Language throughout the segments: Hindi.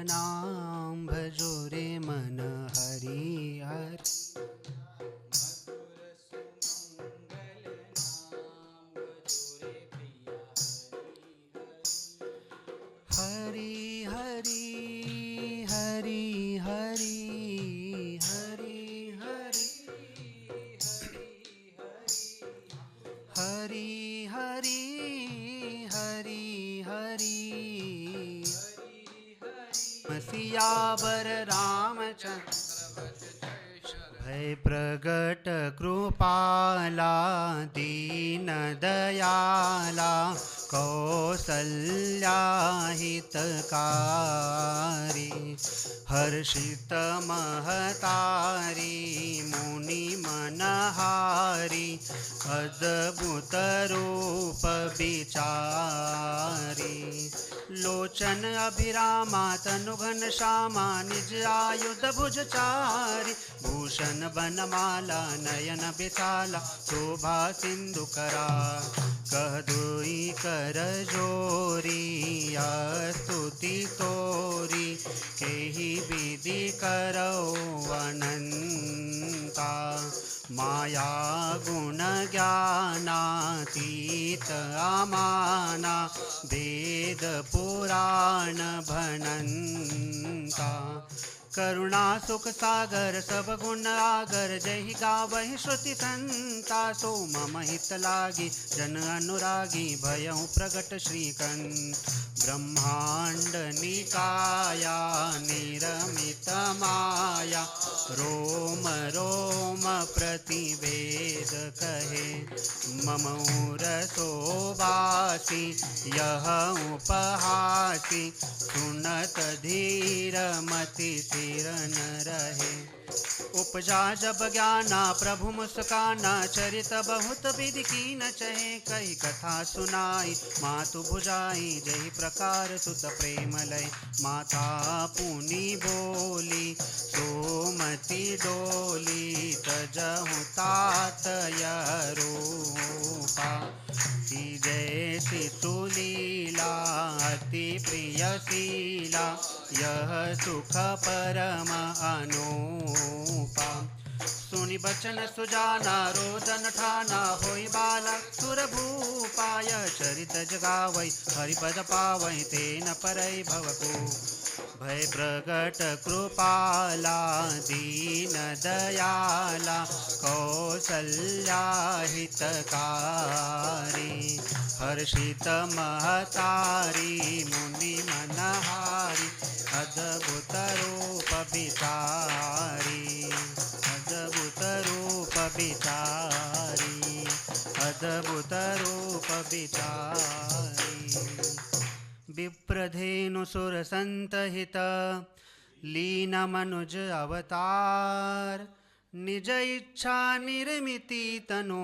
नाम भजो रे मन हरि हरि। हरि हरि हरि हरि हरि हरि हरि हरि हरि हरि सियावर रामचंद्र भय प्रगट कृपाला दीन दयाला कौसल्या हितकारी हर्षित महतारी मुनि मनहारी अद्भुत रूप विचारी लोचन अभिरामा तनुघन श्यामा निज आयुध भुजचारी भूषण बनमाला नयन विशाला शोभा सिंधुकरा कह दुई कर जोरी स्तुति तोरी केहि विधि करो अनंता माया गुण ज्ञानातीत अमाना वेद पुराण भनंता करुणा सुख सागर सब गुण आगर जहि गावहि श्रुति संता सो मम हित लागी जन अनुरागी भयउ प्रगट श्रीकंठ ब्रह्मांड निकाया निरमित माया रोम रोम प्रतिवेद कहे मम रसोबासी यह उपहासी सुनत धीर मति स्थिर न रहे उपजा जब ज्ञाना प्रभु मुस्काना चरित बहुत विधि कीन चहे कही कथा सुनाई मातु भुजाई जही प्रकार सुत प्रेम लय माता पुनि बोली सोमति डोली तजहु तात रूपा जैसी सुलीला अति प्रिय शीला यह सुख परम अनूपा सुनि बचन सुजाना रोदन ठाना होई बाला सुर भूपाय चरित जगावै हरिपद पावै तेन परई भवको भय प्रगट कृपाला दीन दयाला कौसल्या हितकारी हर्षित महतारी मुनि मनहारी अद्भुत रूप विचारी अद्भुत रूप विचारी अद्भुत रूप विचारी विप्रधेनु सुर संतहित लीन मनुज अवतार निज इच्छा निर्मिति तनु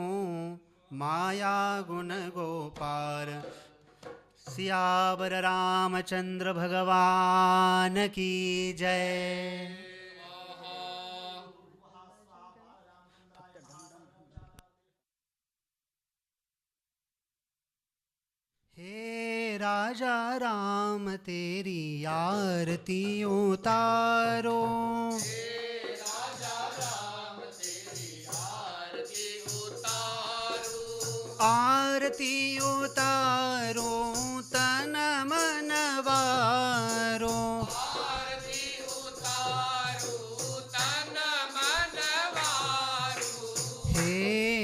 माया गुण गोपार सियावर रामचंद्र भगवान की जय। हे राजा राम तेरी आरती उतारो आरती उतारो तन मन वारो आरती उतारो तन मन वारो हे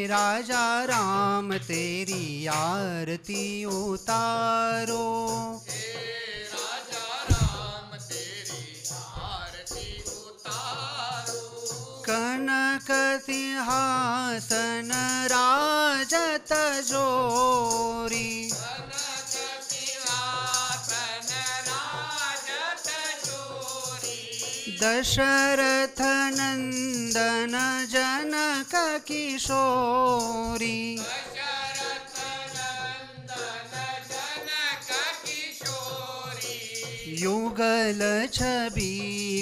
राजा राम तेरी आरती उतारो हे राजा राम तेरी आरती उतारो कनक सिंहासन राजत जोरी कनक सिंहासन राजत जोरी दशरथ नंदन जनक किशोरी दशरथ नंदन जनक किशोरी युगल छवि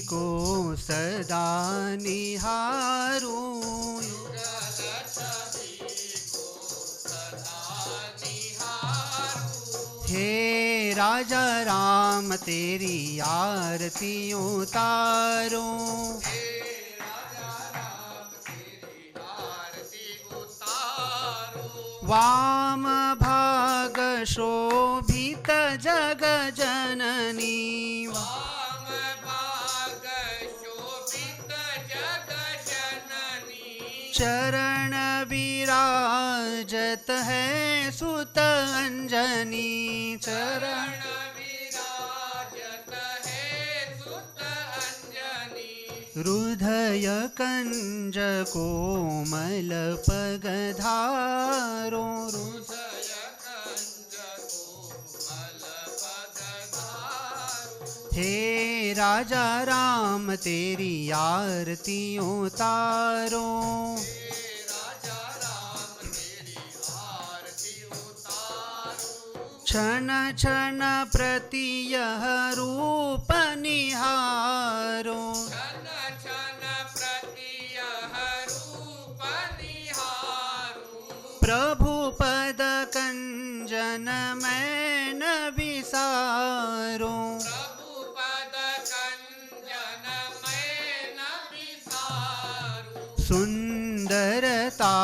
को सदा निहारो हे राजा राम तेरी आरती उतारो, वाम भाग शोभित जग जननी, वाम भाग शोभित जग जननी, चरण विराजत है सुत अंजनी, चरण विराजत है सुत अंजनी, हृदय कंज कोमल पगधारो, हृदय कंज कोमल पगधारो, हे राजा राम तेरी आरती उतारो, क्षण क्षण प्रति यह रूप निहारो, क्षण क्षण प्रति यह रूप निहारो, प्रभु पद कंजन मैं न विसारो, प्रभु पद कंजन मैं न विसारो, सुंदरता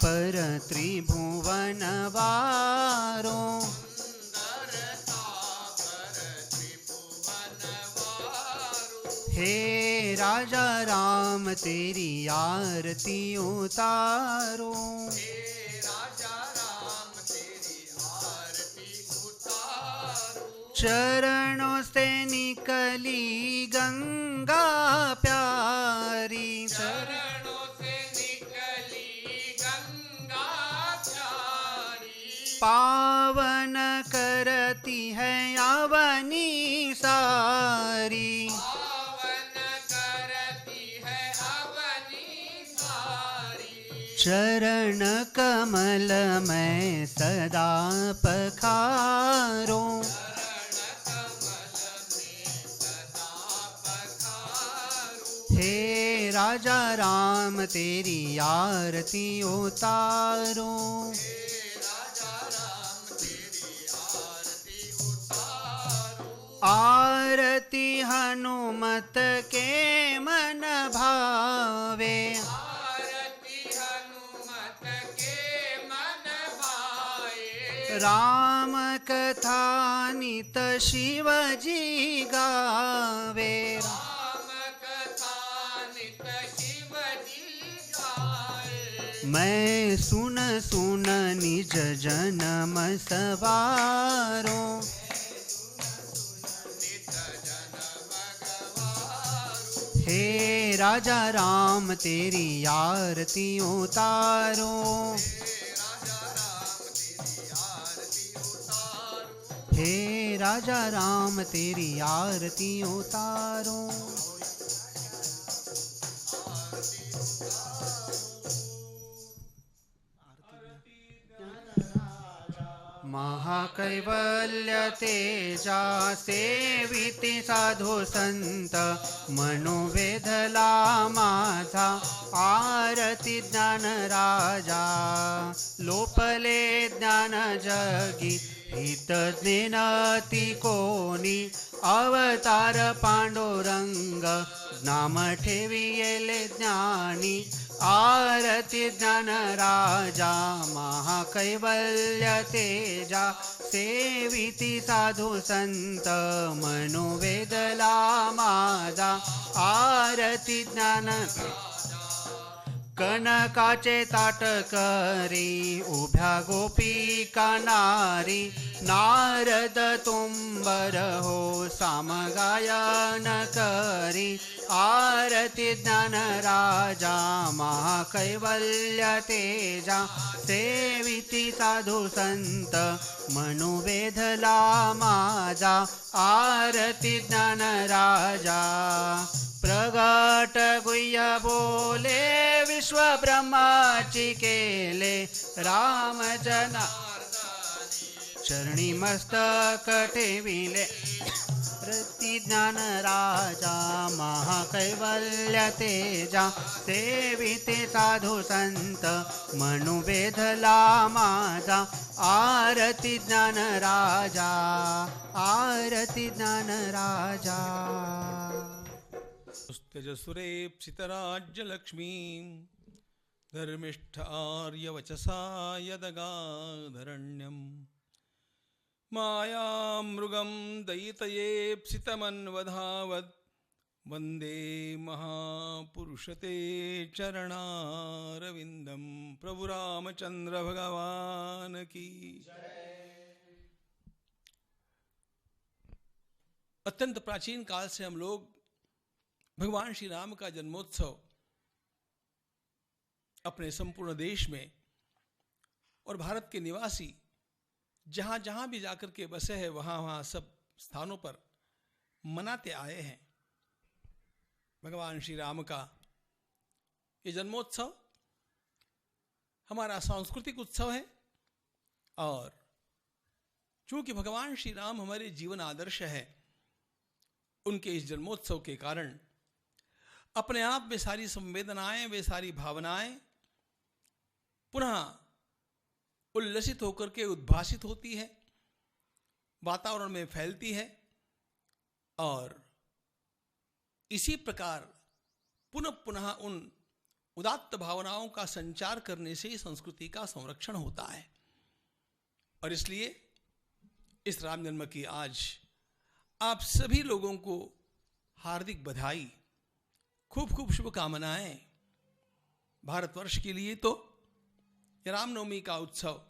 पर त्रिभुवन वारो, हे राजा राम तेरी आरती उतारो, हे राजा राम तेरी आरती उतारो, चरणों से निकली गंगा प्यारी, चरणों से निकली गंगा प्यारी, पावन करती है अवनी सारी, चरण कमल में सदा पखारो, हे राजा राम तेरी आरती उतारो, आरती हनुमत के मन भावे, राम कथा नित शिव जी गावे, राम कथा नित शिव जी गावे, मैं सुन सुन निज जन्म सवारो, हे राजा राम तेरी आरती उतारो, हे राजा राम तेरी आरती उतारो, महाकैवल्य तेजा सेविती साधू संत मनोवेधला माझा, आरती ज्ञान राजा लोपले ज्ञान जगी, हित ज्ञाती कोणी अवतार पांडुरंग, नाम ठेविले ज्ञानी, आरती ज्ञान राजा महाकैवल्य तेजा सेविती साधू संत मनोवेदला माझा, आरती ज्ञान कनकाचे ताट करी उभ्या गोपिका नारी, नारद तुंबर हो सामगायन करी, आरती ज्ञान राजा महाकैवल्य तेजा सेविती साधू संत मनोवेधला माझा, आरती ज्ञान राजा प्रगट गुह्य बोले विश्व ब्रह्माची केले, राम जना चरणी मस्तक ठेविले, आरती ज्ञान राजा महाकैवल्य तेजा सेविते साधू संत मनु वेधला माझा आरती ज्ञान राजा आरती ज्ञान राजा तेजसुरेप्सितराज्यलक्ष्मीं धर्मिष्ठ आर्यवचसा यदगाधरण्यं मायामृगं दयितयेप्सितमन्वधावत् वन्दे महापुरुषते चरणारविन्दं प्रभु रामचंद्र भगवान की अत्यंत प्राचीन काल से हम लोग भगवान श्री राम का जन्मोत्सव अपने संपूर्ण देश में और भारत के निवासी जहां जहां भी जाकर के बसे हैं वहां सब स्थानों पर मनाते आए हैं। भगवान श्री राम का ये जन्मोत्सव हमारा सांस्कृतिक उत्सव है और चूंकि भगवान श्री राम हमारे जीवन आदर्श है, उनके इस जन्मोत्सव के कारण अपने आप में सारी संवेदनाएं, वे सारी भावनाएं पुनः उल्लसित होकर के उद्भासित होती है, वातावरण में फैलती है और इसी प्रकार पुनः पुनः उन उदात्त भावनाओं का संचार करने से संस्कृति का संरक्षण होता है। और इसलिए इस राम जन्म की आज आप सभी लोगों को हार्दिक बधाई, खूब खूब शुभकामनाएं। भारतवर्ष के लिए तो रामनवमी का उत्सव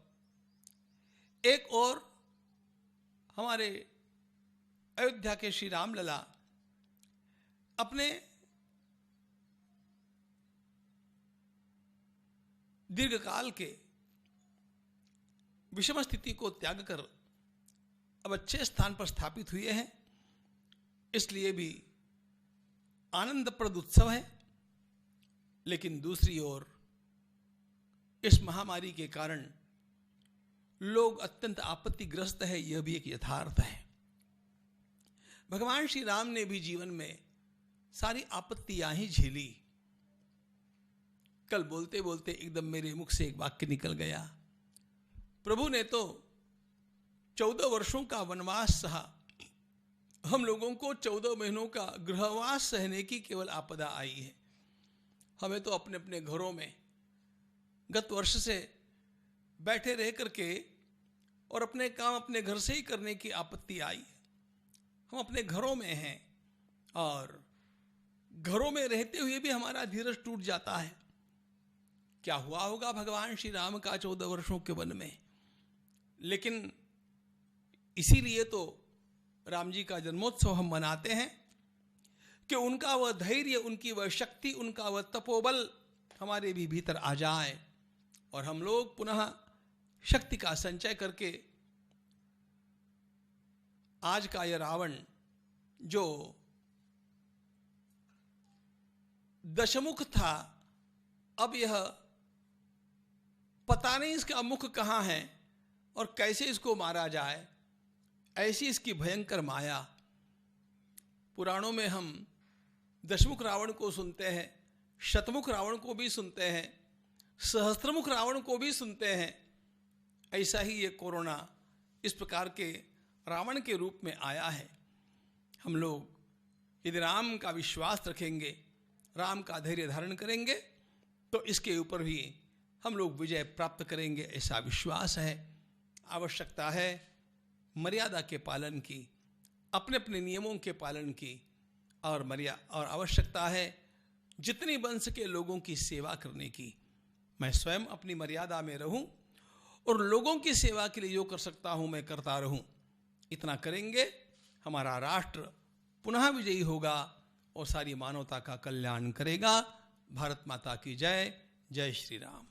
एक और हमारे अयोध्या के श्री रामलला अपने दीर्घकाल के विषम स्थिति को त्याग कर अब अच्छे स्थान पर स्थापित हुए हैं, इसलिए भी आनंदप्रद उत्सव है। लेकिन दूसरी ओर इस महामारी के कारण लोग अत्यंत आपत्तिग्रस्त है, यह भी एक यथार्थ है। भगवान श्री राम ने भी जीवन में सारी आपत्तियां ही झेली। कल बोलते बोलते एकदम मेरे मुख से एक वाक्य निकल गया, प्रभु ने तो 14 वर्षों का वनवास सहा, हम लोगों को 14 महीनों का गृहवास सहने की केवल आपदा आई है। हमें तो अपने अपने घरों में गत वर्ष से बैठे रह करके और अपने काम अपने घर से ही करने की आपत्ति आई। हम अपने घरों में हैं और घरों में रहते हुए भी हमारा धीरज टूट जाता है। क्या हुआ होगा भगवान श्री राम का 14 वर्षों के वन में। लेकिन इसीलिए तो राम जी का जन्मोत्सव हम मनाते हैं कि उनका वह धैर्य, उनकी वह शक्ति, उनका वह तपोबल हमारे भी भीतर आ जाए और हम लोग पुनः शक्ति का संचय करके आज का यह रावण जो दशमुख था, अब यह पता नहीं इसका मुख कहां है और कैसे इसको मारा जाए, ऐसी इसकी भयंकर माया। पुराणों में हम दशमुख रावण को सुनते हैं, शतमुख रावण को भी सुनते हैं, सहस्त्रमुख रावण को भी सुनते हैं। ऐसा ही ये कोरोना इस प्रकार के रावण के रूप में आया है। हम लोग यदि राम का विश्वास रखेंगे, राम का धैर्य धारण करेंगे, तो इसके ऊपर भी हम लोग विजय प्राप्त करेंगे, ऐसा विश्वास है। आवश्यकता है मर्यादा के पालन की, अपने अपने नियमों के पालन की और आवश्यकता है जितनी बन सके लोगों की सेवा करने की। मैं स्वयं अपनी मर्यादा में रहूं और लोगों की सेवा के लिए जो कर सकता हूं मैं करता रहूं। इतना करेंगे, हमारा राष्ट्र पुनः विजयी होगा और सारी मानवता का कल्याण करेगा। भारत माता की जय। जय श्री राम।